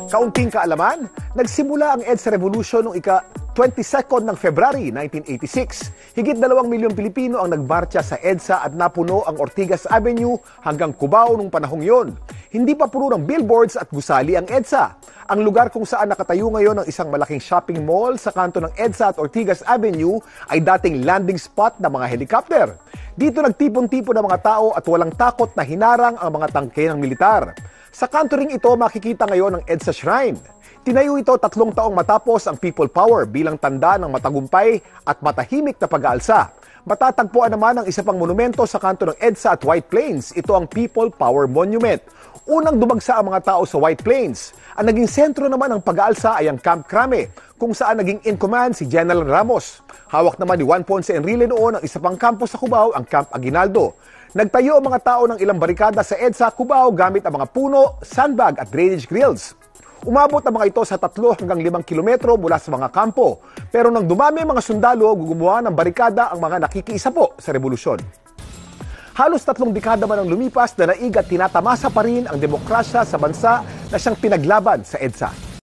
Kaunting kaalaman, nagsimula ang EDSA Revolution noong ika-22 ng February 1986. Higit 2 milyong Pilipino ang nagmarcha sa EDSA at napuno ang Ortigas Avenue hanggang Cubao noong panahong yon. Hindi pa puro ng billboards at gusali ang EDSA. Ang lugar kung saan nakatayo ngayon ang isang malaking shopping mall sa kanto ng EDSA at Ortigas Avenue ay dating landing spot ng mga helicopter. Dito nagtipon-tipon ng mga tao at walang takot na hinarang ang mga tangke ng militar. Sa kanto ring ito makikita ngayon ang EDSA Shrine. Tinayo ito 3 taong matapos ang People Power bilang tanda ng matagumpay at matahimik na pag-aalsa. Matatagpuan naman ang isa pang monumento sa kanto ng EDSA at White Plains. Ito ang People Power Monument. Unang dumagsa ang mga tao sa White Plains. Ang naging sentro naman ng pag-aalsa ay ang Camp Crame, kung saan naging in command si General Ramos. Hawak naman ni Juan Ponce Enrile noon ang isa pang kampo sa Cubao, ang Camp Aguinaldo. Nagtayo ang mga tao ng ilang barikada sa EDSA Cubao gamit ang mga puno, sandbag at drainage grills. Umabot ang mga ito sa 3 hanggang 5 kilometro mula sa mga kampo. Pero nang dumami ang mga sundalo, gumawa ng barikada ang mga nakikiisa po sa revolusyon. Halos 3 dekada man ang lumipas na naig at tinatamasa pa rin ang demokrasya sa bansa na siyang pinaglaban sa EDSA.